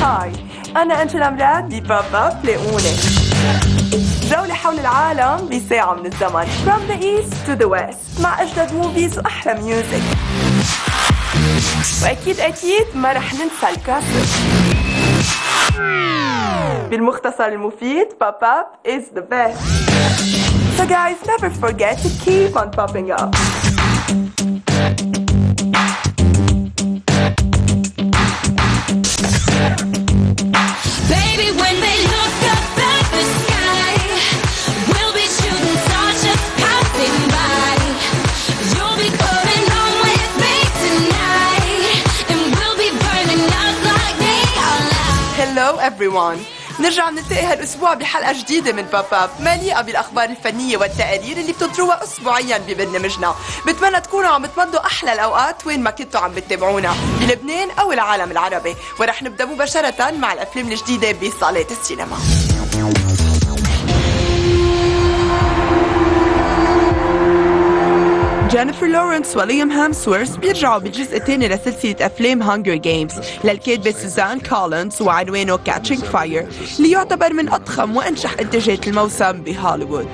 هاي أنا أنجلا مراد ببوب أب لاقوني جولة حول العالم بساعة من الزمن From the East to the West مع أجدد موفيز وأحلى ميوزك وأكيد ما رح ننسى الكاسب بالمختصر المفيد Pop Up is the best So guys never forget to keep on popping up Baby, when they look up at the sky, we'll be shooting stars just passing by. You'll be coming home with me tonight, and we'll be burning up like neon lights. Hello everyone نرجع نلتقي هالأسبوع بحلقة جديدة من بوب أب مليئة بالأخبار الفنية والتقارير اللي بتطروها أسبوعيا ببرنامجنا بتمنى تكونوا عم تمضوا أحلى الأوقات وين ما كنتوا عم بتتابعونا بلبنان أو العالم العربي ورح نبدأ مباشرة مع الأفلام الجديدة بصالات السينما جينيفر لورنس وليام هامسورث بيرجعوا بالجزء الثاني لسلسلة أفلام هانجر جيمز للكاتبة سوزان كولينز وعنوانه كاتشينج فاير اللي يعتبر من أضخم وأنجح إنتاجات الموسم بهوليوود.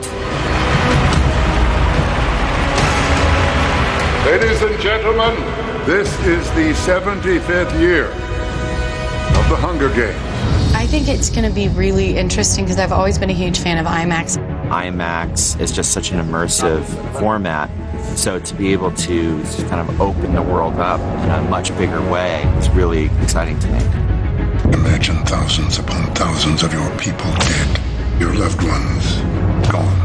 Ladies and gentlemen, this is the 75th year of the Hunger Games. I think it's going to be really interesting because I've always been a huge fan of IMAX. IMAX is just such an immersive format. So to be able to kind of open the world up in a much bigger way is really exciting to me. Imagine thousands upon thousands of your people dead, your loved ones gone.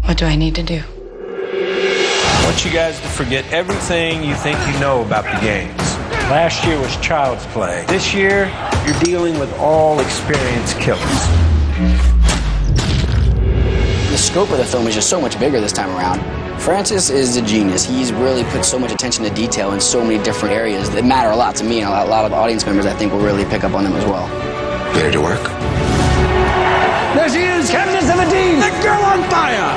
What do I need to do? I want you guys to forget everything you think you know about the games. Last year was child's play. This year, you're dealing with all experienced killers. The scope of the film is just so much bigger this time around. Francis is a genius. He's really put so much attention to detail in so many different areas that matter a lot to me, and a lot of audience members I think will really pick up on them as well. Ready to work? There she is, Captain 17! The girl on fire!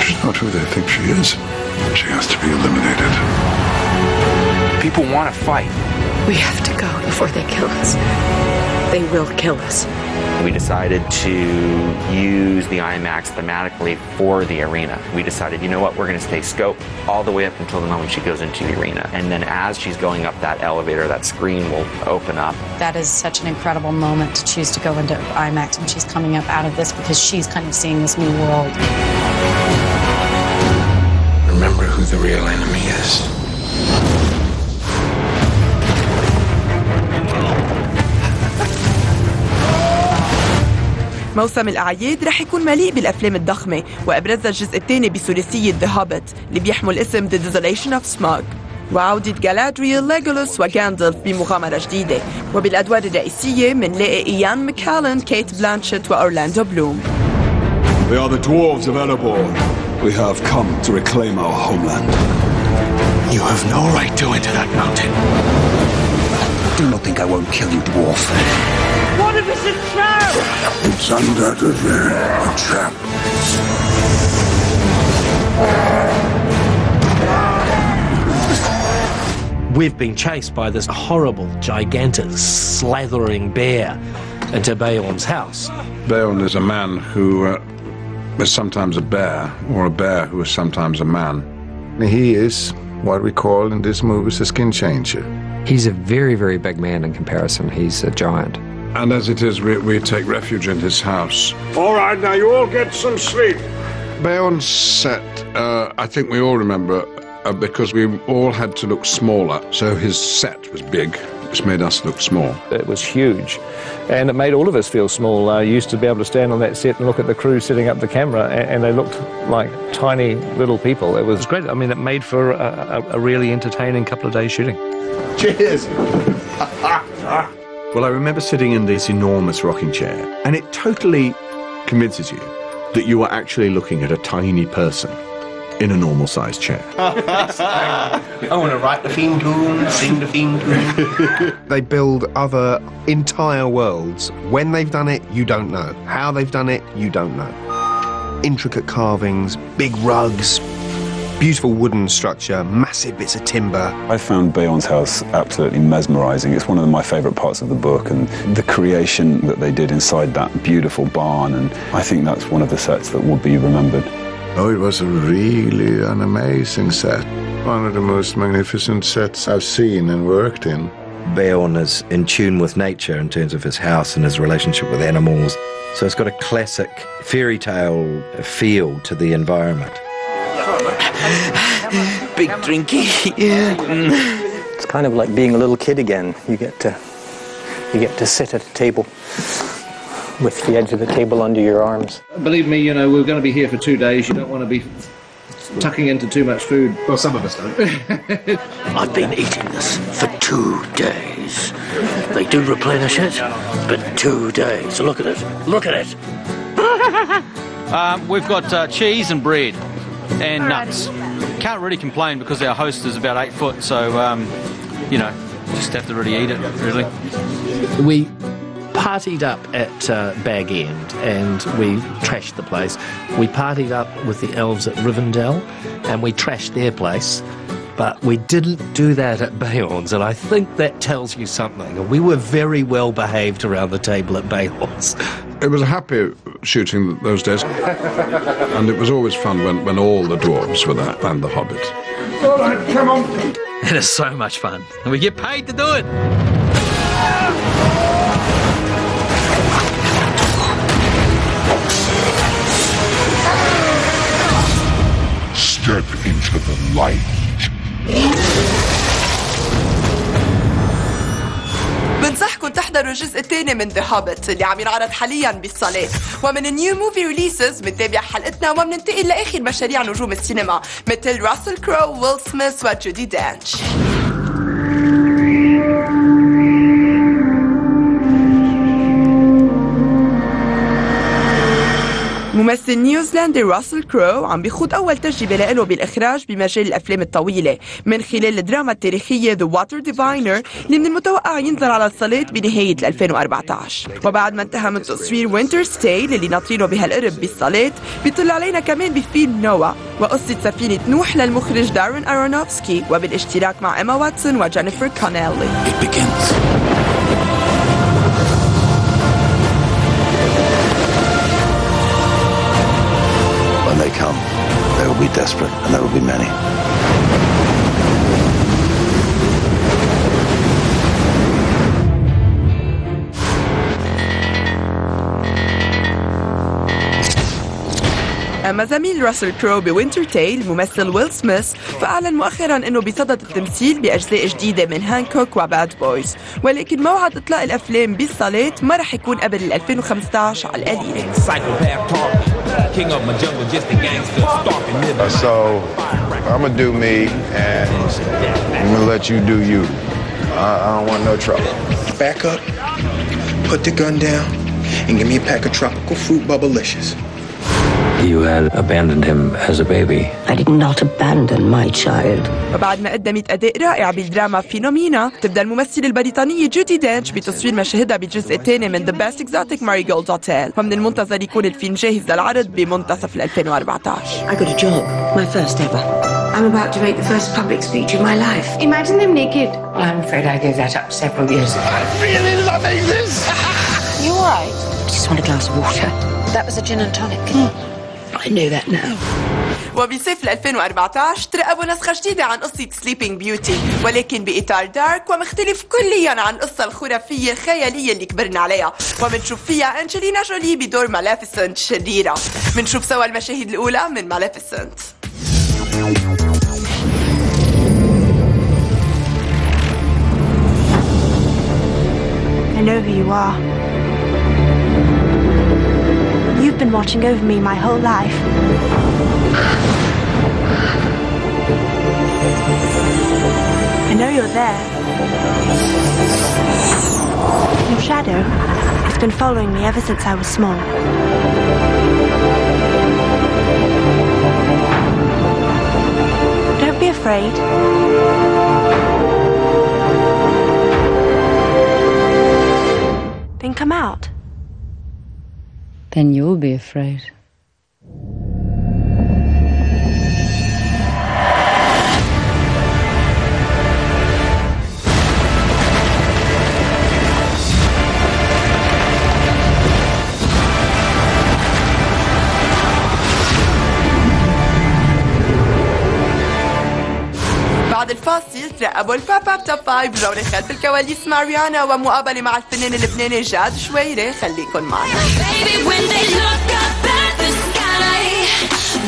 She's not who they think she is. She has to be eliminated. People want to fight. We have to go before they kill us. They will kill us. We decided to use the IMAX thematically for the arena. We decided, you know what, we're going to stay scope all the way up until the moment she goes into the arena. And then as she's going up that elevator, that screen will open up. That is such an incredible moment to choose to go into IMAX when she's coming up out of this because she's kind of seeing this new world. Remember who the real enemy is. موسم الأعياد رح يكون مليء بالأفلام الضخمة وأبرزها الجزء الثاني بثلاثية The Hobbit اللي بيحمل اسم The Desolation of Smaug وعودة جالادريل، ليغولوس وغاندالف بمغامرة جديدة وبالأدوار الرئيسية منلاقي إيان ماكالن، كيت بلانشيت وأورلاندو بلوم. We are the dwarves of Erebor. We have come to reclaim our homeland. You have no right to enter that mountain. Do not think I won't kill you, dwarf. What if it's a trap? It's undoubtedly a trap. We've been chased by this horrible, gigantic, slathering bear into Beorn's house. Beorn is a man who is sometimes a bear, or a bear who is sometimes a man. He is what we call in this movie a skin changer. He's a very, very big man in comparison. He's a giant. And as it is, we take refuge in his house. All right, now you all get some sleep. Beorn's set, I think we all remember, because we all had to look smaller. So his set was big, which made us look small. It was huge, and it made all of us feel small. I used to be able to stand on that set and look at the crew setting up the camera, and they looked like tiny little people. It was great. I mean, it made for a really entertaining couple of days shooting. Cheers! Well, I remember sitting in this enormous rocking chair, and it totally convinces you that you are actually looking at a tiny person in a normal-sized chair. I want to write the theme tune, sing the theme tune. They build other entire worlds. When they've done it, you don't know. How they've done it, you don't know. Intricate carvings, big rugs, beautiful wooden structure, massive bits of timber. I found Bayon's house absolutely mesmerising. It's one of my favourite parts of the book, and the creation that they did inside that beautiful barn, and I think that's one of the sets that will be remembered. Oh, it was really an amazing set. One of the most magnificent sets I've seen and worked in. Bayon is in tune with nature in terms of his house and his relationship with animals. So it's got a classic fairy tale feel to the environment. Big drinky. It's kind of like being a little kid again. You get to sit at a table with the edge of the table under your arms. Believe me, you know, we're going to be here for 2 days. You don't want to be tucking into too much food. Well, some of us don't. I've been eating this for 2 days. They do replenish it, but 2 days. Look at it. Look at it. We've got cheese and bread and nuts. Can't really complain because our host is about 8 foot, so, you know, just have to really eat it, really. We partied up at Bag End and we trashed the place. We partied up with the elves at Rivendell and we trashed their place, but we didn't do that at Bayon's, and I think that tells you something. We were very well behaved around the table at Bayon's. It was a happy shooting those days, and it was always fun when all the dwarves were there and the hobbits. All right, come on. It is so much fun, and we get paid to do it. Step into the light. بنصحكم تحضروا الجزء الثاني من ذا هوبيت اللي عم ينعرض حاليا بالصالات. ومن النيو موفي ريليسز بنتابع حلقتنا وبننتقل لاخر مشاريع نجوم السينما مثل راسل كرو، ويل سميث وجودي دانش. ممثل نيوزيلندي راسل كرو عم بيخوض أول تجربة له بالإخراج بمجال الأفلام الطويلة من خلال الدراما التاريخية The Water Diviner اللي من المتوقع ينزل على الصالات بنهاية 2014. وبعد ما انتهى من تصوير وينتر ستايل اللي ناطرينه بهالقرب بالصالات، بيطل علينا كمان بفيلم نوا وقصة سفينة نوح للمخرج دارين أرونوفسكي وبالاشتراك مع إيما واتسون وجينيفر كونيلي. When they come, they will be desperate, and there will be many. أما زميل راسل كرو بوينتر تيل ممثل ويل سميث فأعلن مؤخرا أنه بصدد التمثيل بأجزاء جديدة من هانكوك وباد بويز، ولكن موعد إطلاق الأفلام بالصالات ما رح يكون قبل 2015 على القليلة. So, I'm gonna do me, and I'm gonna let you do you. I don't want no trouble. Back up, put the gun down, and give me a pack of tropical fruit bubblicious. You had abandoned him as a baby. I did not abandon my child. وبعد ما قدمت أداء رائع بالدراما فينومينا، تبدأ الممثلة البريطانية جودي دانش بتصوير مشاهدها بالجزء الثاني من The Best Exotic Marigold Hotel، ومن المنتظر يكون الفيلم جاهز للعرض بمنتصف 2014. I got a job, my first ever. I'm about to make the first public speech of my life. Imagine them naked. I'm afraid I gave that up several years ago. I'm really loving this! You all right? Just want a glass of water. That was a gin and tonic. I know that now. وبصيف 2014 ترقبوا نسخة جديدة عن قصة سليبينج بيوتي، ولكن بإطار دارك ومختلف كليا عن القصة الخرافية الخيالية اللي كبرنا عليها، ومنشوف فيها أنجلينا جولي بدور مالافيسنت شريرة. منشوف سوا المشاهد الأولى من مالافيسنت. I know who you are. You've been watching over me my whole life. I know you're there. Your shadow has been following me ever since I was small. Don't be afraid. Then come out. Then you'll be afraid. بعد الفاصل ترقبوا الباب اب توب 5 بجولة خلف الكواليس مع ريانا ومقابلة مع الفنان اللبناني جاد شويري. خليكن معنا. Baby, when they look up at the sky,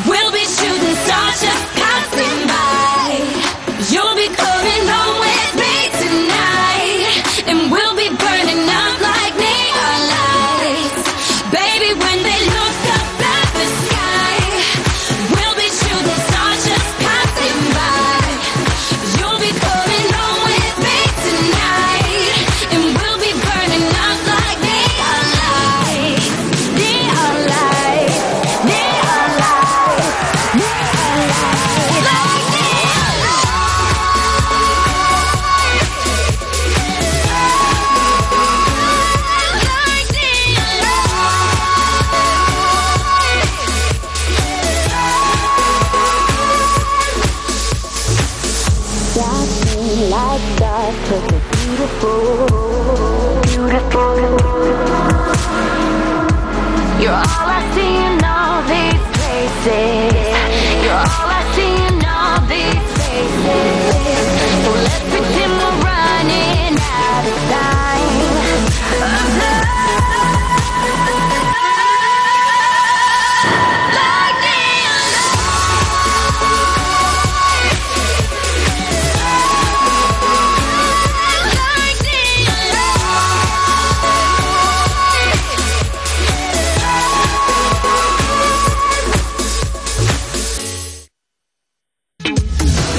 we'll be shooting stars just passing by. You'll be coming home with me tonight, and we'll be burning up like neon lights. Baby, when they look up at the sky, we'll be shooting stars just passing by. You'll be coming home with me tonight, and we'll be burning up like neon lights. Neon lights, neon lights, neon lights, like neon lights. Like neon Dancing like stars, such a beautiful, beautiful. You're all I see in all these places. You're all I see in all these faces. So let's pretend we're running out of time. Like neon lights. Like neon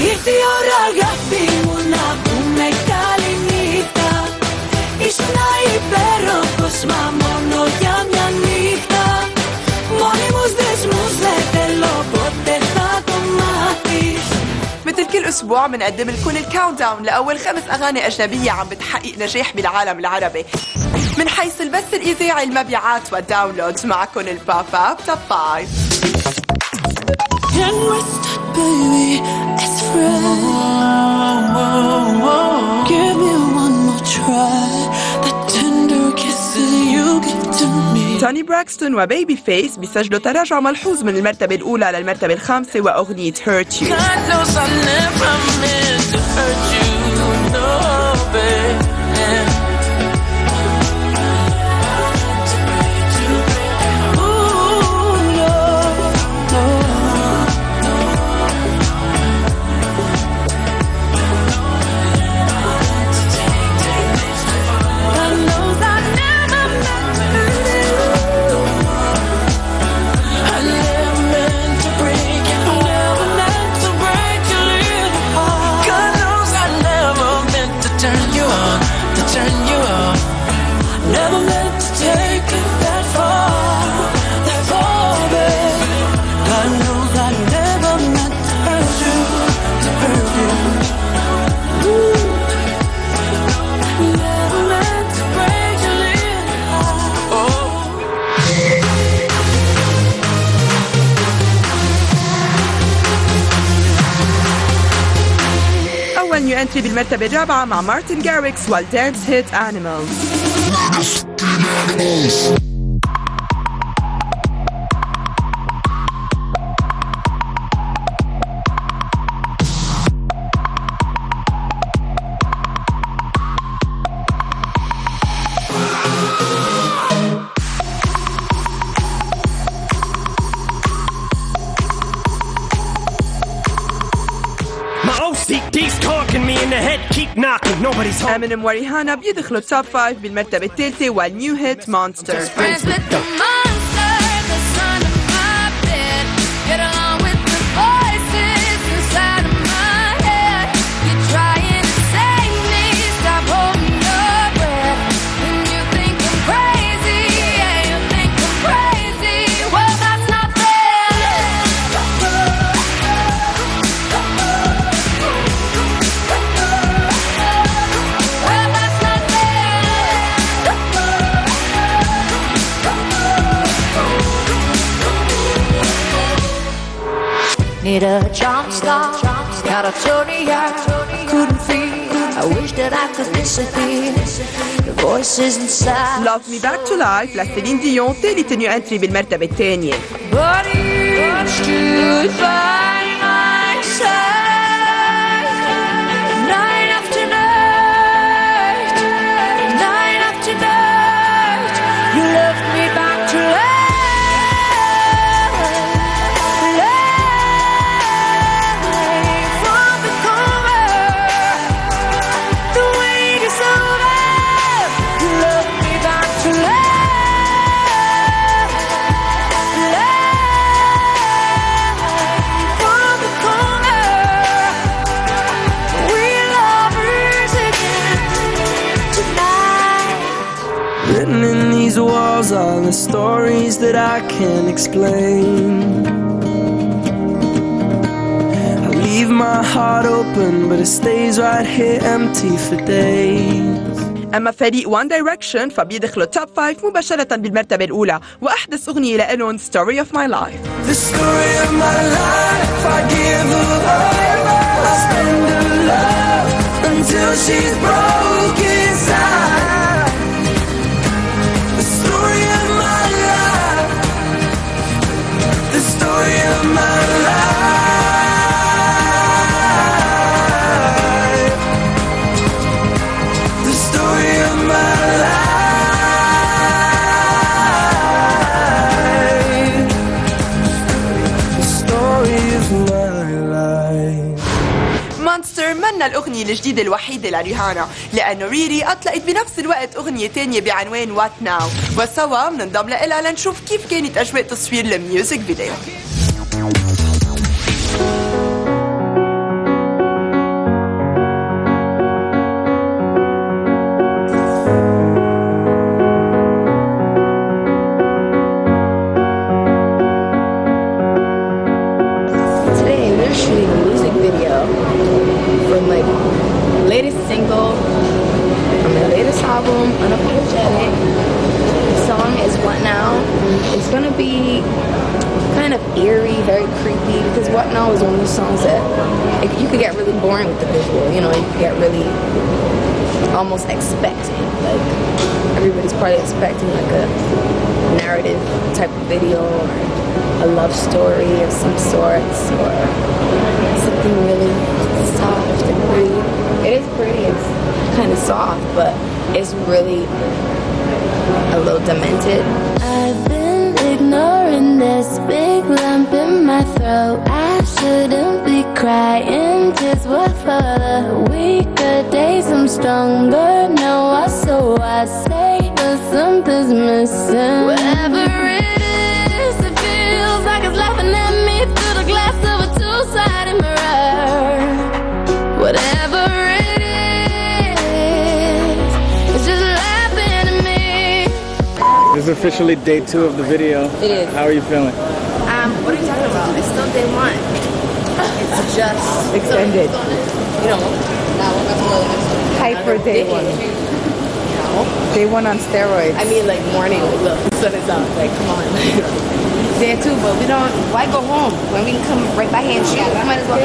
Ήρθε η ώρα αγάπη μου να πούμε καλή νύχτα. Ήσουν υπέροχος μα μόνο για μια νύχτα. Μόνιμους δεσμούς δεν θέλω ποτέ θα το μάθεις. مثل كل أسبوع بنقدم لكم الكاونت داون لأول 5 أغاني أجنبية عم بتحقق نجاح بالعالم العربي من حيث البث الإذاعي، المبيعات والداونلودز. معكم الباب اب توب 5. And we're stuck, baby, as friends. Give me one more try. That tender kisses you give to me. توني براكستون وبيبي فيس بيسجلوا تراجع ملحوظ من المرتبة الأولى للمرتبة الخامسة وأغنية Hurt You. God knows I never meant to hurt you, no, baby. نيو انتري بالمرتبة الرابعة مع مارتن جاريكس والدانس هيت Animals. امينيم وريهانا بيدخلوا توب 5 بالمرتبة الثالثة والنيو هيت مونستر. Need a jump start, got a Tony-out, couldn't feel, I wish that I could disappear, the voices inside. Love Me Back to Life لسيلين ديون ثالث نيو انتري بالمرتبة الثانية. But you stood by my side. Written in these walls are the stories that I can't explain. I leave my heart open but it stays right here empty for days. أما فريق One Direction فبيدخلوا توب 5 مباشرة بالمرتبة الأولى، وأحدث أغنية لإلهم Story of My Life. The story of my life, I give her all, I spend her love until she's broken inside. The story of my life, the story of my life, the story of my life, the story of my life. مونستر منا الأغنية الجديدة الوحيدة لريهانا، لأنه ريري أطلقت بنفس الوقت أغنية تانية بعنوان وات ناو، وسوا مننضم لها لنشوف كيف كانت أجواء تصوير الميوزك فيديو. Today we're shooting a music video from like latest single from the latest album, Unapologetic. The song is What Now. It's gonna be kind of eerie, very creepy, because What Now is one of those songs that like, you could get really boring with the visual, you know, you could get really almost expecting, like everybody's probably expecting like a narrative type of video or a love story of some sorts or something really soft and pretty. It is pretty, it's kind of soft, but it's really a little demented. I've been ignoring this big lump in my throat. I shouldn't be crying, tears were for the weaker days. I'm stronger now, so I say, but something's missing. Whatever it is, it feels like it's laughing at me through the glass of a two-sided mirror. Whatever it is, it's just laughing at me. This is officially day 2 of the video. It is. How are you feeling? What are you talking about? It's still day 1. It's just extended. You know, Hyper day 1. Day 1 on steroids. I mean, like morning. Look, the sun is out. Like, come on. Day 2, but we don't. Why go home when we can come right by here and shoot? We might as well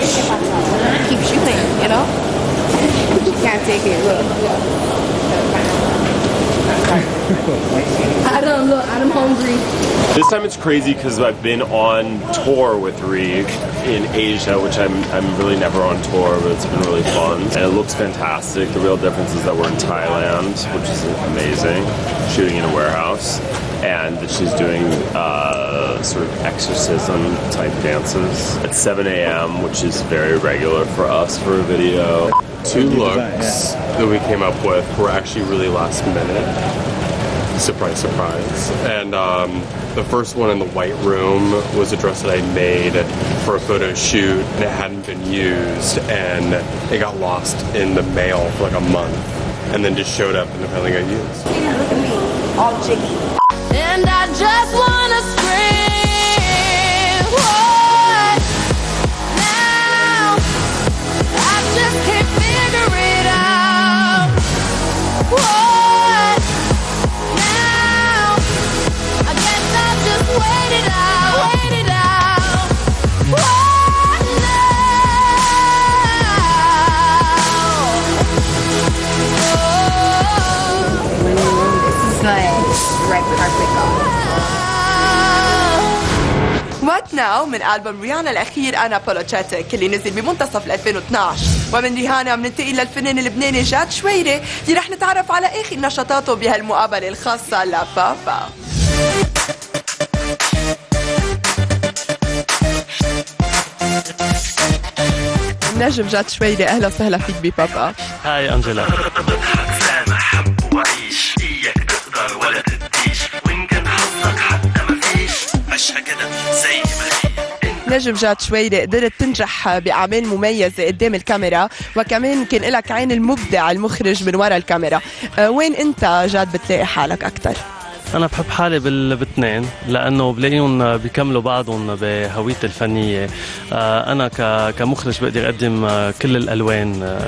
keep shooting. You know. Can't take it. Look. I don't look. I'm hungry. This time it's crazy because I've been on tour with Ree in Asia, which I'm really never on tour, but it's been really fun. And it looks fantastic. The real difference is that we're in Thailand, which is amazing, shooting in a warehouse, and that she's doing sort of exorcism type dances at 7 a.m., which is very regular for us for a video. 2 looks that we came up with were actually really last minute. Surprise, surprise. And the first one in the white room was a dress that I made for a photo shoot, and it hadn't been used, and it got lost in the mail for like a month, and then just showed up and it finally got used. Look at me, all jiggy. And I just wanna scream, what now? I just can't figure it out. What now? I guess I'll just wait it out, wait it out. What now? This is like red carpet gold. وات ناو من ألبوم ريانا الأخير Unapologetic اللي نزل بمنتصف 2012. ومن ريهانا بننتقل للفنان اللبناني جاد شويري اللي رح نتعرف على آخر نشاطاته بهالمقابلة الخاصة لبابا. النجم جاد شويري، أهلا وسهلا فيك ببابا. هاي أنجلا. نجم جاد شويري قدرت تنجح بأعمال مميزة قدام الكاميرا، وكمان كان لك عين المبدع المخرج من وراء الكاميرا. وين أنت جاد بتلاقي حالك أكتر؟ أنا بحب حالي بالاثنين، لأنه بلاقيهم بيكملوا بعضهم بهويتي الفنية. أنا كمخرج بقدر أقدم كل الألوان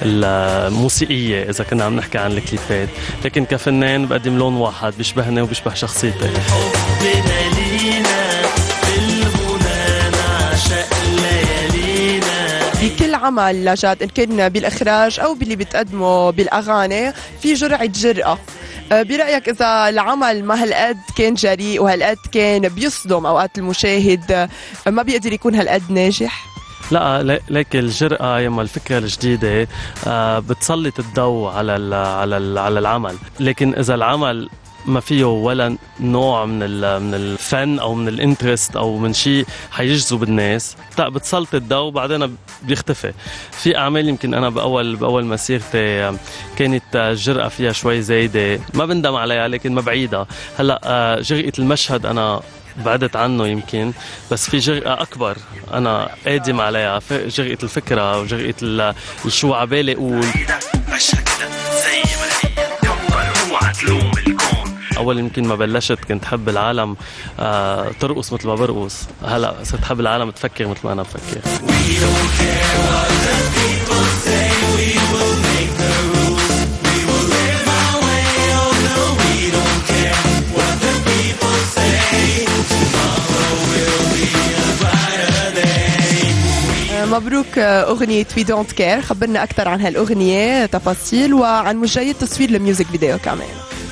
الموسيقية إذا كنا عم نحكي عن الكليبات، لكن كفنان بقدم لون واحد بيشبهني وبيشبه شخصيتي. بكل عمل لجاد إن كان بالإخراج أو باللي بتقدمه بالأغاني في جرعة جرأة. برأيك إذا العمل ما هالقد كان جريء وهالقد كان بيصدم أوقات المشاهد، ما بيقدر يكون هالقد ناجح؟ لا، لكن الجرأة يما الفكرة الجديدة بتسلط الضوء على العمل، لكن إذا العمل ما فيه ولا نوع من الفن او من الانترست او من شيء حيجذب الناس، بتسلط الضوء وبعدين بيختفي. في اعمال يمكن انا باول مسيرتي كانت الجرأة فيها شوي زايده، ما بندم عليها لكن ما بعيدها. هلا جرأة المشهد انا بعدت عنه يمكن، بس في جرأة أكبر أنا قادم عليها، جرأة الفكرة وجرأة شو عبالي أقول. أول يمكن ما بلشت كنت حب العالم ترقص مثل ما برقص، هلا صرت حب العالم تفكر مثل ما أنا بفكر. مبروك أغنية We Don't Care، خبرنا أكثر عن هالأغنية تفاصيل وعن مجرية تصوير الميوزك فيديو كمان.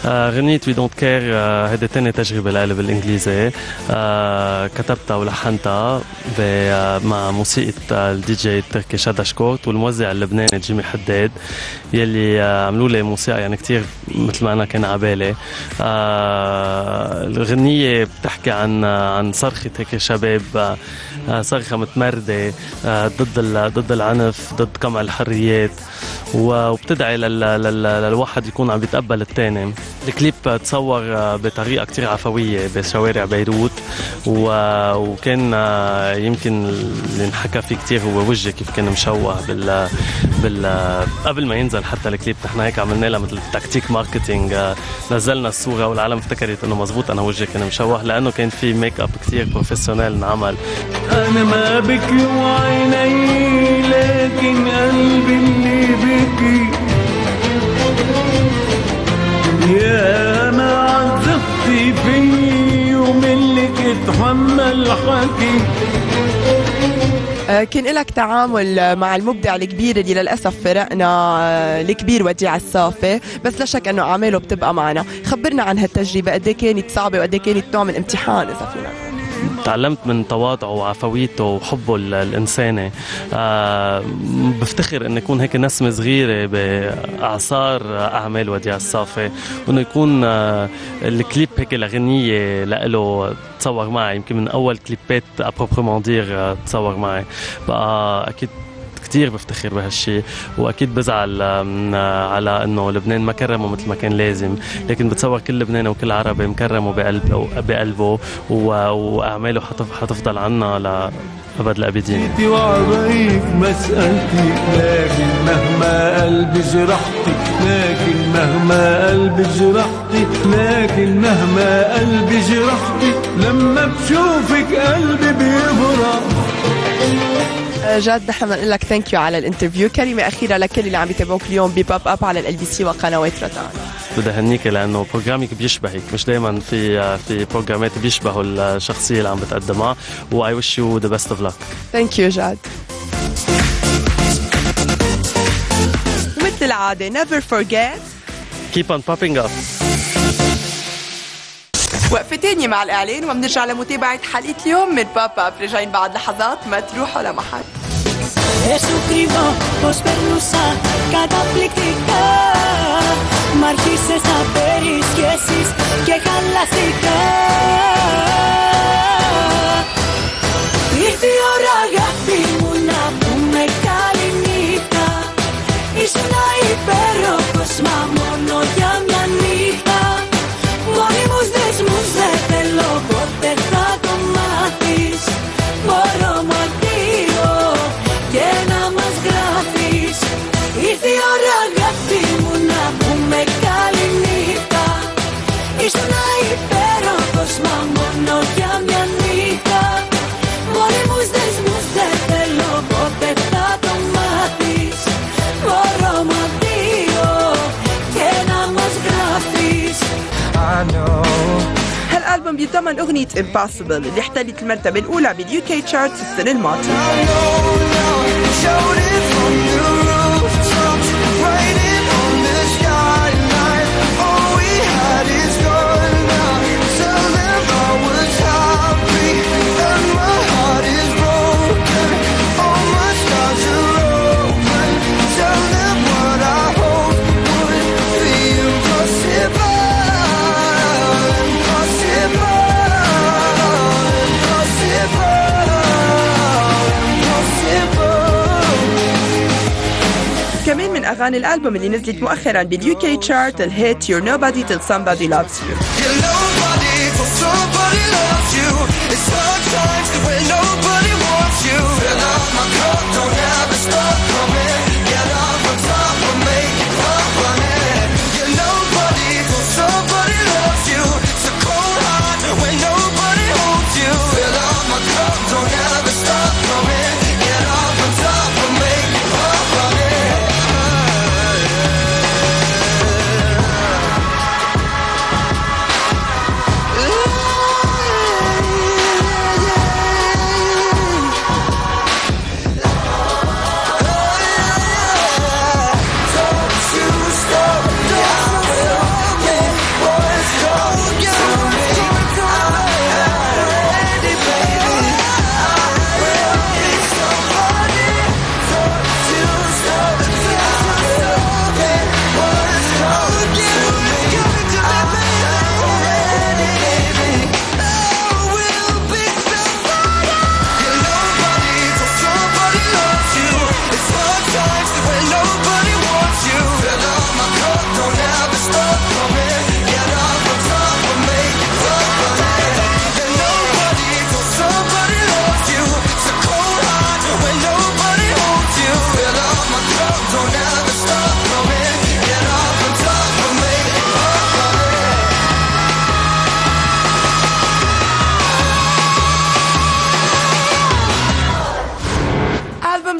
غنية We Don't Care هيدي تاني تجربة لي بالإنجليزي، كتبتها ولحنتها مع موسيقى الدي جي التركي شادا شكورت والموزع اللبناني جيمي حداد، يلي عملوا لي موسيقى يعني كتير مثل ما أنا كان عبالي. الغنية بتحكي عن صرخة هيك شباب، صرخة متمردة ضد العنف، ضد قمع الحريات، وبتدعي للواحد يكون عم بيتقبل التاني. الكليب تصور بطريقة كتير عفوية بشوارع بيروت، وكان يمكن اللي انحكى فيه كتير هو وجهي كيف كان مشوه قبل ما ينزل حتى الكليب. نحن هيك عملنا لها مثل تكتيك ماركتينج، نزلنا الصورة والعالم افتكرت انه مزبوط انا وجهي كان مشوه، لانه كان في ميك اب كتير بروفيسيونيل انعمل. انا ما بكي وعيني لكن قلبي اللي بكي، يا ما عذبتي فيي ومنك اتحمل حكي. كان لك تعامل مع المبدع الكبير اللي للأسف فرقنا، الكبير وديع الصافي، بس لا شك أنه أعماله بتبقى معنا. خبرنا عن هالتجربة، قد كانت صعبة وقد كانت نوع من امتحان إذا فينا. تعلمت من تواضعه وعفويته وحبه الإنساني. بفتخر أن يكون هيك نسمة صغيرة بأعصار أعمال وديع الصافي، وأنه يكون الكليب هيك الأغنية لإله تصور معي، يمكن من أول كليبات أبروبرمون دير تصور معي. بقى أكيد كتير بفتخر بهالشي، واكيد بزعل على انه لبنان ما كرمه مثل ما كان لازم، لكن بتصور كل لبناني وكل عربي مكرمه بقلبه واعماله حتفضل عنا لابد الابدين. انتي وعبايك مسألتي، لكن مهما قلبي جرحتي، لكن مهما قلبي جرحتي، لكن مهما قلبي جرحتي، لما بشوفك قلبي بيبرح. جاد نحن بنقول لك ثانك يو على الانترفيو. كلمة أخيرة لكل اللي عم يتابعوك اليوم بباب أب على LBC وقنوات روتانا. بدي أهنيك لأنه برنامجك بيشبهك، مش دايما في برنامجات بيشبهوا الشخصية اللي عم بتقدمها، و I wish you the best of luck. ثانك يو جاد. مثل العادة never forget keep on popping up. وقفة تانية مع الإعلان وبنرجع لمتابعة حلقة اليوم من باب أب. رجعين بعد لحظات، ما تروحوا لمحل. Εσουκριβώ πως περνούσα καταπληκτικά, μ' αρχίσες να περισχέσεις και χαλαστικά. Ήρθε η ώρα αγάπη μου να πούμε καληνύχτα, ήσουν υπέροχος μα μόνο για μια νύχτα. Μόνιμους δεσμούς δεν θέλω, ποτέ θα το μάθεις, وكمان أغنية Impossible اللي احتلت المرتبة الأولى باليو كي تشارتس السنة الماضية. كمان من أغاني الألبوم اللي نزلت مؤخراً باليو كي تشارت الهيت You're Nobody Till Somebody Loves You. You're nobody till somebody loves you. It's hard times when nobody wants you. Fill up my cup, don't ever stop coming. Get up on top of me, up on it. You're nobody till somebody loves you. It's a cold heart when nobody holds you. Fill up my cup, don't ever stop coming. Get up on top of me, up on it.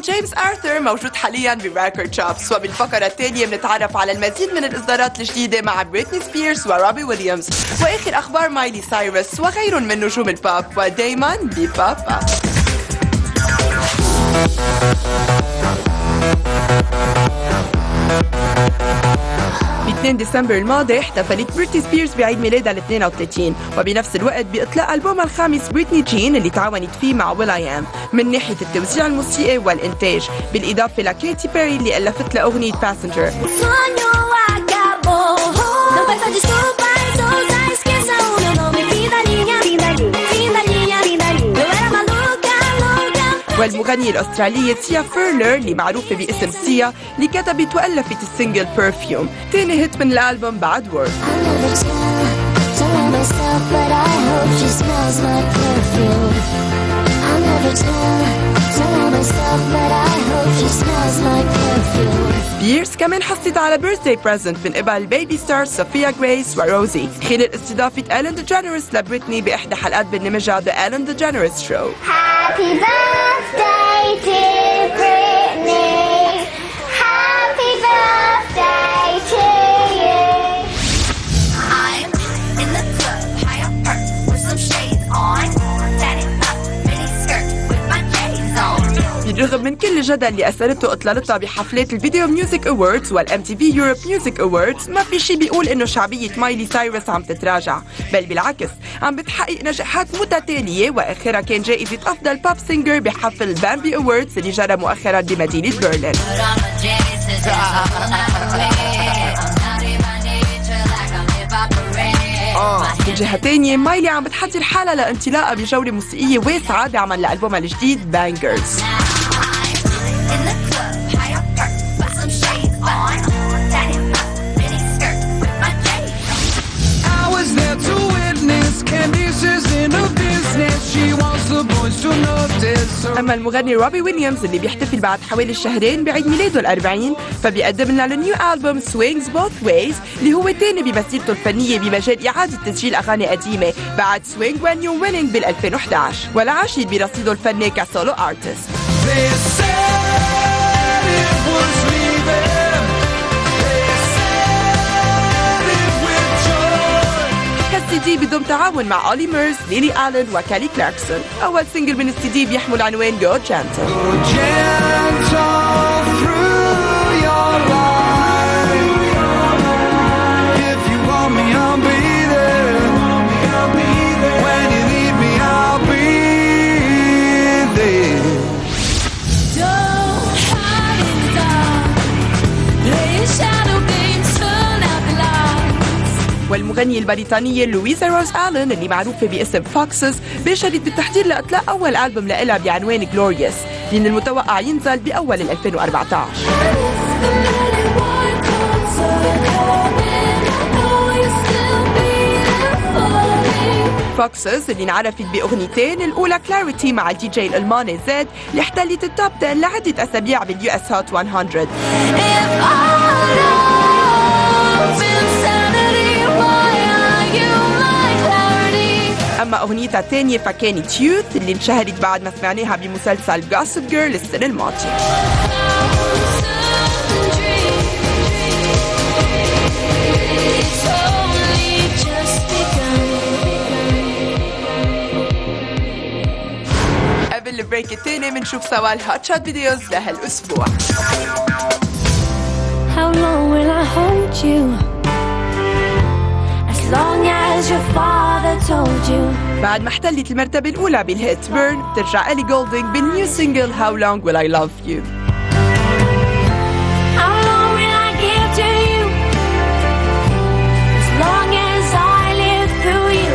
جيمس آرثر موجود حاليا بريكورد شوبس. وبالفقرة التالية بنتعرف على المزيد من الإصدارات الجديدة مع بريتني سبيرز وروبي ويليامز وآخر أخبار مايلي سايرس وغيرهم من نجوم البوب ودايما ببابا. ب 2 ديسمبر الماضي احتفلت بريتني سبيرز بعيد ميلادها ال 32 وبنفس الوقت بإطلاق ألبومها الخامس بريتني جين اللي تعاونت فيه مع ويل.i.am من ناحية التوزيع الموسيقي والإنتاج بالإضافة لكيتي بيري اللي ألفت لها أغنية باسنجر. والمغنية الأسترالية سيا فيرلر اللي معروفة باسم سيا اللي كتبت وألفت السنجل برفيوم تاني هيت من الألبوم بعد وورد. سبيرز كمان حصلت على بيرثداي بريزنت من قبل بيبي ستار صوفيا غريس وروزي خلال استضافة إلين ديجينيرس لبريتني بإحدى حلقات برنامجها The Ellen DeGeneres Show. Happy birthday dear Britney. Happy birthday to you. I'm in the club, high up perk with some shades on. Tatted up, mini skirt with my J's on. بالرغم من كل الجدل اللي أثرته إطلالتها بحفلات الفيديو ميوزك أووردز والMTV يوروب ميوزك أووردز ما في شي بيقول إنه شعبية مايلي سايرس عم تتراجع، بل بالعكس عم بتحقق نجاحات متتالية وآخرها كان جائزة أفضل بوب سينجر بحفل بامبي أووردز اللي جرى مؤخرا بمدينة برلين. من جهة تانية مايلي عم بتحضر حالها لانطلاقها بجولة موسيقية واسعة دعما لألبومها الجديد بانجرز. أما المغني روبي ويليامز اللي بيحتفل بعد حوالي شهرين بعيد ميلاده ال40 فبيقدم لنا النيو ألبوم Swings Both Ways اللي هو تاني بمسيرته الفنية بمجال إعادة تسجيل أغاني قديمة بعد Swing When You're Winning بال2011 والعاشر برصيده الفني كسولو أرتست. السي دي بضم عندهم تعاون مع أولي ميرز، ليلي آلن وكالي كلاركسون. أول سنجل من السي دي بيحمل عنوان Go Gentle. والمغنية البريطانية لويزا روز آلن اللي معروفة باسم فوكسز باشرت بالتحضير لإطلاق أول ألبوم لإلها بعنوان جلوريوس اللي من المتوقع ينزل بأول 2014. فوكسز اللي انعرفت بأغنيتين، الأولى كلاريتي مع الدي جي الألماني زد اللي احتلت التوب 10 لعدة أسابيع باليو اس هوت 100. أما أغنيتها الثانية فكانت يوث اللي انشهرت بعد ما سمعناها بمسلسل جوسب جيرل السنة الماضية. قبل البريك الثاني بنشوف سوا الهوت شوت فيديوز لهالأسبوع. How long will I hold you? As long as your father told you. بعد ما احتلت المرتبة الأولى بالهيت بيرن بترجع إلي جولدينج بالنيو سينجل How Long Will I Love You. How long will I give to you? As long as I live through you.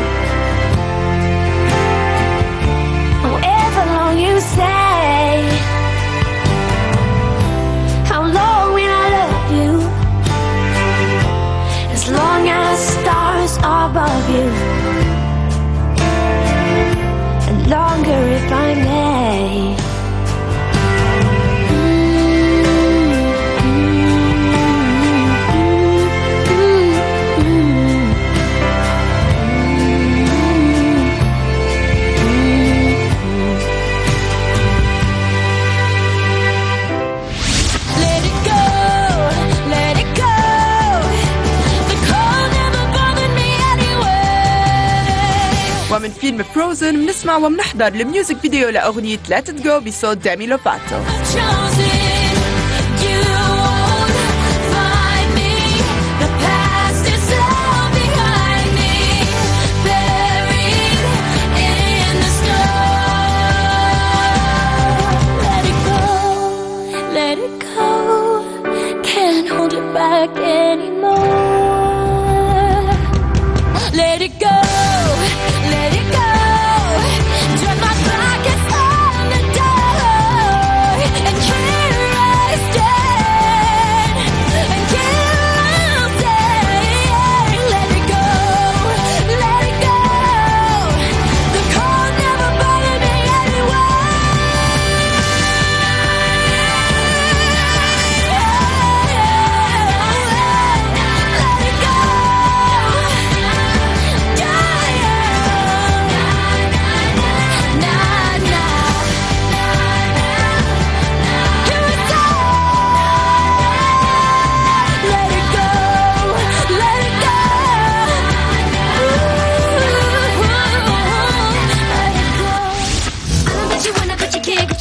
However long you say. How long will I love you? As long as stars are above you. And longer if I may. ومن فيلم فروزن بنسمع وبنحضر الميوزك فيديو لأغنية Let It Go بصوت ديمي لوفاتو. Let it go, can't hold it back anymore. Let it go, let it go. Turn my back on the door, and here I stand, and here I'll stay. Let it go, let it go. The cold never bothered me anyway.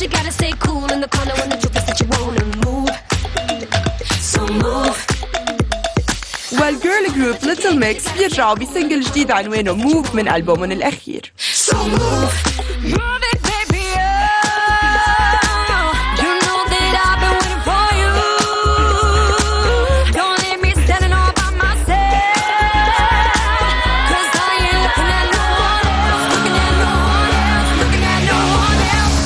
You gotta stay cool in the corner when the truth is that you wanna move. So move. والجيرل جروب ليتل ميكس بيرجعوا بسنجل جديد عنوانه موف من ألبومهم الأخير. So move. Move it, baby. You know that I've been waiting for you. Don't leave me standing all by myself. 'Cause I ain't looking at no one else. Looking at no one else. Looking at no one else.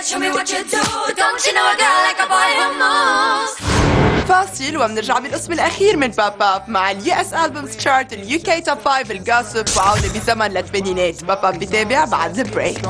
Show me what you do. Don't you know a girl like a boy who moves? منواصل ومنرجع بالقسم الأخير من باب باب مع اليو اس ألبومز تشارت اليو كي توب 5 الجوسب وعودة بزمن للثمانينات. باب باب بتابع بعد البريك.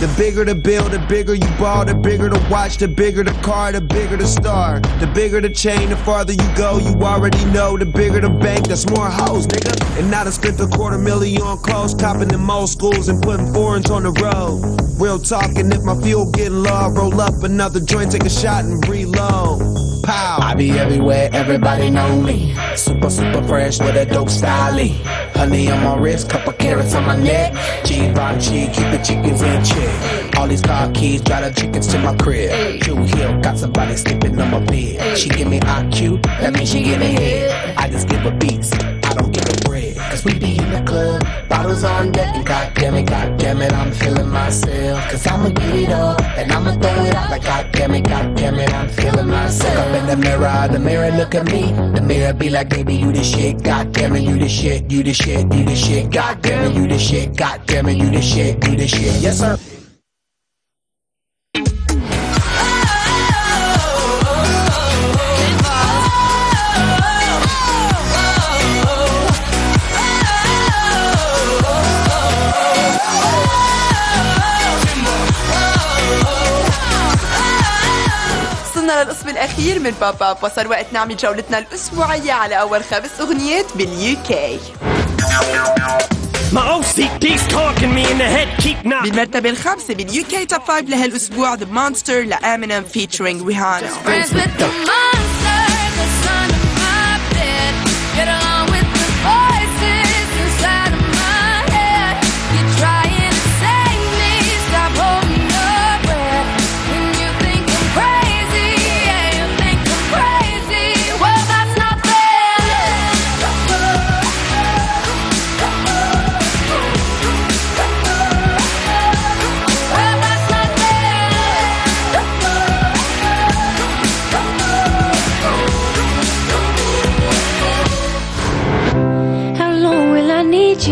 The bigger the bill, the bigger you ball, the bigger the watch, the bigger the car, the bigger the star. The bigger the chain, the farther you go, you already know. The bigger the bank, that's more hoes, nigga. And now I spent $250,000 on clothes, copping them old schools and putting foreigns on the road. Real talking, if my fuel getting low, roll up another joint, take a shot and reload. Pow. I be everywhere, everybody know me. Super, super fresh with a dope style. Honey on my wrist, couple carrots on my neck. Givenchy, keep the chickens in check. All these car keys, drive the chickens to my crib. Drew Hill, got somebody sleeping on my bed. She give me IQ, that means she get ahead. I just give her beats, I don't give her bread. Cause we be in the club, bottles on deck. And goddamn it, I'm feeling myself. Cause I'ma get it up, and I'ma throw it out. Like goddamn it, I'm feeling myself. Look up in the mirror look at me. The mirror be like, baby, you the shit. Goddamn it, you the shit, you the shit, you the shit. Goddamn it, you the shit. Goddamn it, you the shit, you the shit. Yes, sir. القسم الأخير من باب باب وصل وقت نعمل جولتنا الأسبوعية على أول 5 أغنيات باليو كي. بالمرتبة الخامسة باليو كي توب 5 لهالأسبوع The Monster لأمينيم featuring ريهانا.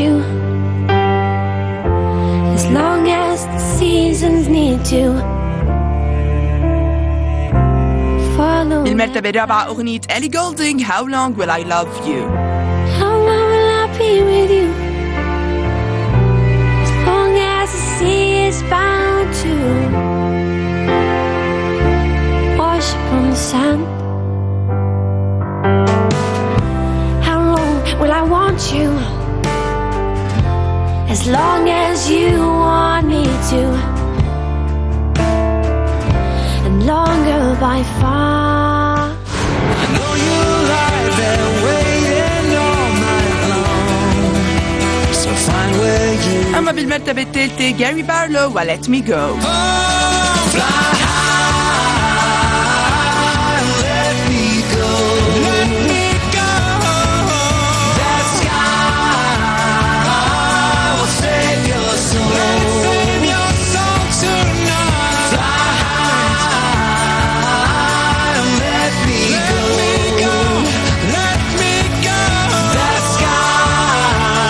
You as long as the seasons need to follow. بالمرتبة الرابعة أغنية إلي جولدينغ How Long Will I Love You. How long will I be with you? As long as the sea is bound to wash upon the sand. How long will I want you? As long as you want me to, and longer by far. I know you lie there waiting all night long, so find where you. أما بالمرتبة الثالثة جاري بارلو و Let Me Go. Fly high, let me go. Let me go. That sky will save your soul. Save your soul tonight. Fly high, let me go. Let me go. That sky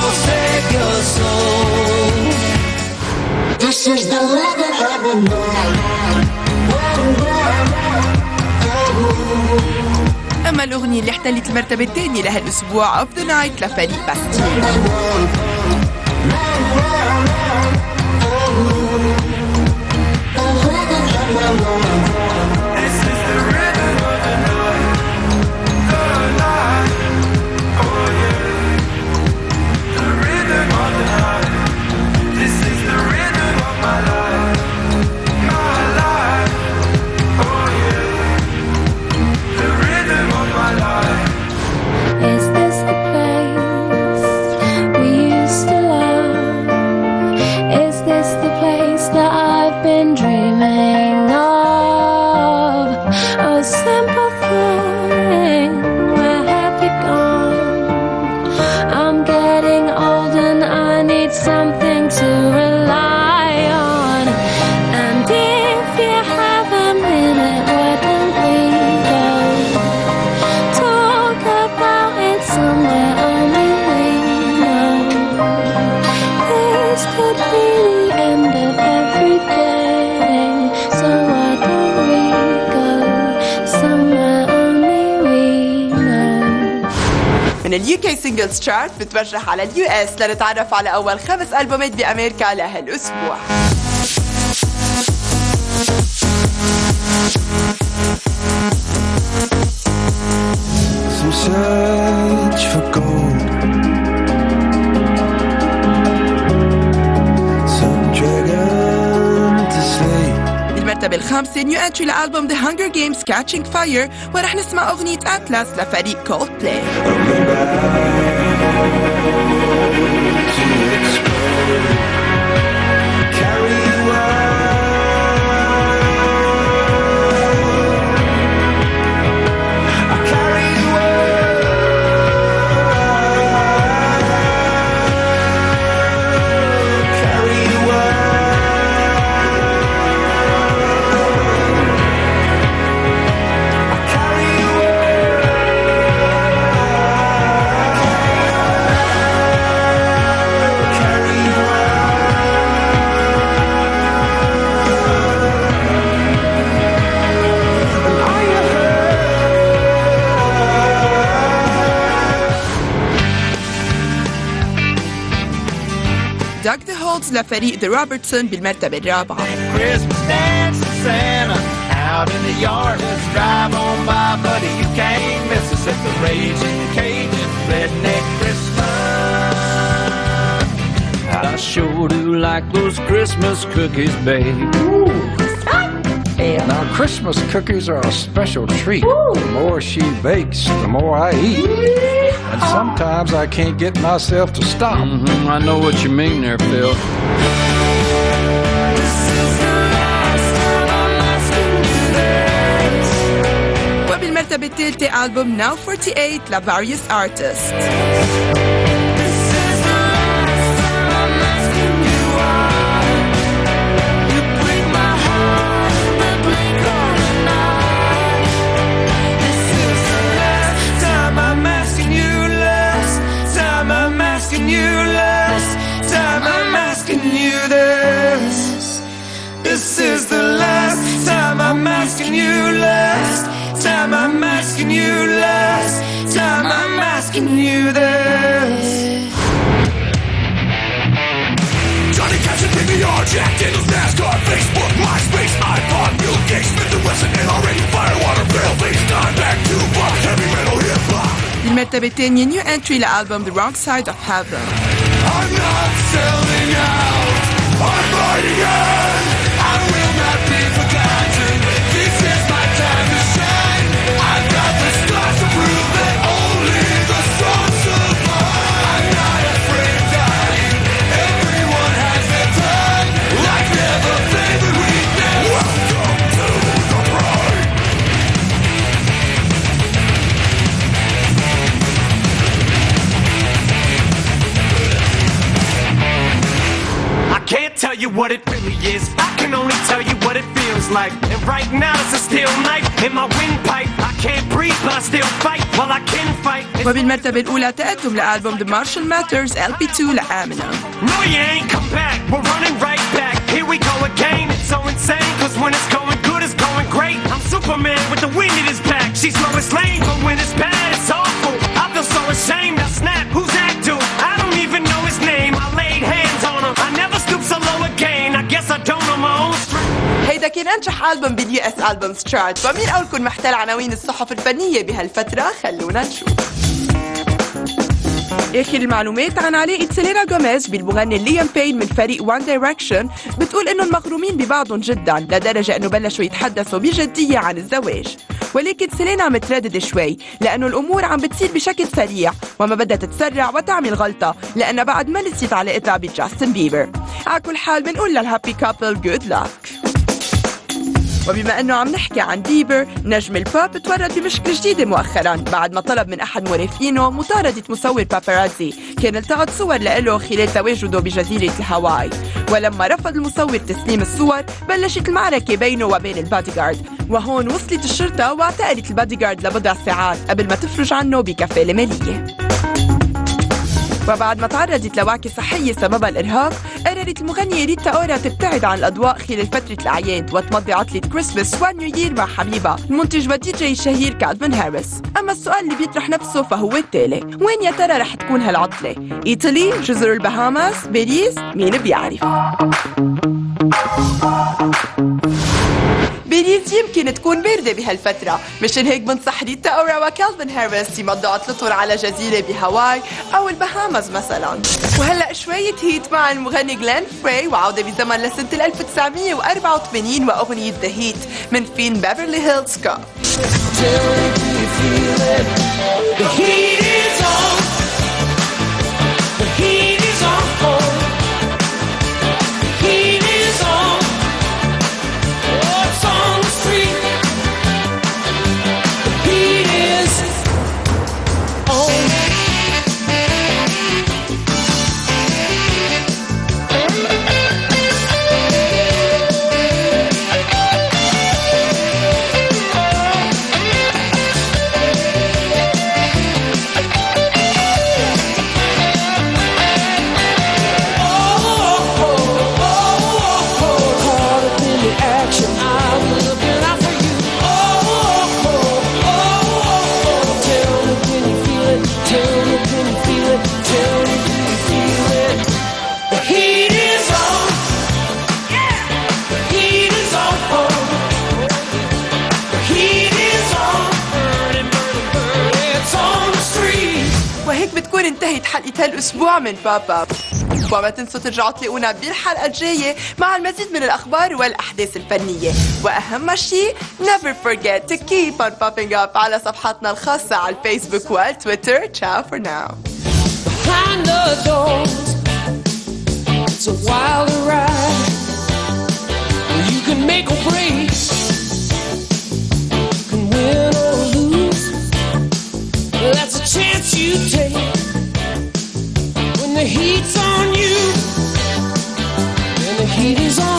will save your soul. This is the rhythm of the night. أما الأغنية اللي احتلت المرتبة الثانية لهالأسبوع Of the Night لفريق باستيل. Is this the place we used to love? Is this the place that I've been dreaming of? A simple thing, where have you gone? I'm getting old and I need something to rely on. And if you have a minute, why don't we go? Talk about it somewhere only we know. This could be the end of everything, so why don't we go somewhere اليو كي سينجلز تشارت بتوجه على اليو اس لنتعرف على أول 5 ألبومات بأمريكا لهالأسبوع. Some search for gold, some dragon to slay. بالمرتبة الخامسة نيو انتري لألبوم The Hunger Games Catching Fire، ورح نسمع أغنية أتلاس لفريق كولد بلاي. Doug the Holds لفريق The Robertson بالمرتبة الرابعة. Christmas dance with Santa out in the yard. Let's drive on by, buddy. You can't miss us at the Raging Cajun Redneck Christmas. I sure do like those Christmas cookies, babe. Now, Christmas cookies are a special treat. The more she bakes, the more I eat. And sometimes I can't get myself to stop. I know what you mean there, Phil. وبالمرتبة الثالثة ألبوم Now 48 ل Various Artists. This is the last time I'm asking you, last time I'm asking you, last time I'm asking you this. Johnny Cash and Jimmy R, Jack Daniels, NASCAR, Facebook, MySpace, iPod, Bill Gates, Smith & Wesson, NRA, Firewater, Pale-Face, Dimebag, Tupac, heavy metal, hip-hop. بالمرتبة الثانية نيو انتري لألبوم The Wrong Side of Heaven. I'm not selling out, I'm fighting in. I will not be forgotten. This is my time to shine. I've got the scars to prove that only the strong survive. I'm not afraid of dying. Everyone has their time. Life never favored weakness. Welcome to the bride. I can't tell you what it really is. I can only tell you what it feels like. And right now it's a steel knife in my windpipe. I can't breathe but I still fight while I can fight. وبالمرتبة الأولى تقدم لألبوم The Martian Matters LP2 لآمنة. No, you ain't come back. We're running right back. Here we go again. It's so insane. Cause when it's going good, it's going great. I'm Superman with the wind in his back. She's Lois Lane, but when it's bad, it's awful. I feel so ashamed. I snap. Who's that dude? I don't even know his name. I laid hands on him. I never stoop so low again. I guess I don't know my own strength. هيدا كان أنجح ألبوم باليو اس ألبومز تشارت، ومين قولكم محتل عناوين الصحف الفنية بهالفترة؟ خلونا نشوف. آخر المعلومات عن علاقة سيلينا جوميز بالمغني ليام باين من فريق وان دايركشن بتقول إنهم مغرومين ببعضهم جدا لدرجة إنه بلشوا يتحدثوا بجدية عن الزواج، ولكن سيلينا مترددة شوي لأنه الأمور عم بتصير بشكل سريع وما بدها تتسرع وتعمل غلطة لأنها بعد ما نسيت علاقتها بجاستن بيبر. على كل حال بنقول للهابي كابل جود لاك. وبما انه عم نحكي عن بيبر، نجم البوب تورط بمشكلة جديدة مؤخرا بعد ما طلب من احد مرافقينه مطاردة مصور باباراتزي كان التقط صور له خلال تواجده بجزيرة الهاواي، ولما رفض المصور تسليم الصور بلشت المعركة بينه وبين البادي جارد، وهون وصلت الشرطة واعتقلت البادي جارد لبضع ساعات قبل ما تفرج عنه بكفالة مالية. وبعد ما تعرضت لوعكة صحية سببها الإرهاق، قررت المغنية ريتا أورا تبتعد عن الأضواء خلال فترة الأعياد وتمضي عطلة كريسمس ونيو يير مع حبيبها المنتج والدي جي الشهير كالفين هاريس. أما السؤال اللي بيطرح نفسه فهو التالي: وين يا ترى رح تكون هالعطلة؟ إيطالي، جزر البهاماس، باريس، مين بيعرف؟ باريس يمكن تكون باردة بهالفترة، مشان هيك بنصح ريتا أورا وكالفين هاريس يمضوا عطلتهم على جزيرة بهاواي أو البهاماز مثلا. وهلأ شوية هيت مع المغني جلين فري وعودة بزمن لسنة 1984 وأغنية ذا هيت من فيلم بيفرلي هيلز كوب. انتهت حلقة هالأسبوع من باب اب، وما تنسوا ترجعوا تلاقونا بالحلقة الجاية مع المزيد من الأخبار والأحداث الفنية. وأهم شيء never forget to keep on popping up على صفحاتنا الخاصة على الفيسبوك والتويتر. Ciao for now. Behind the doors, it's a wild ride. You can make or break, you can win or lose. That's a chance you take. When the heat's on you, and the heat is on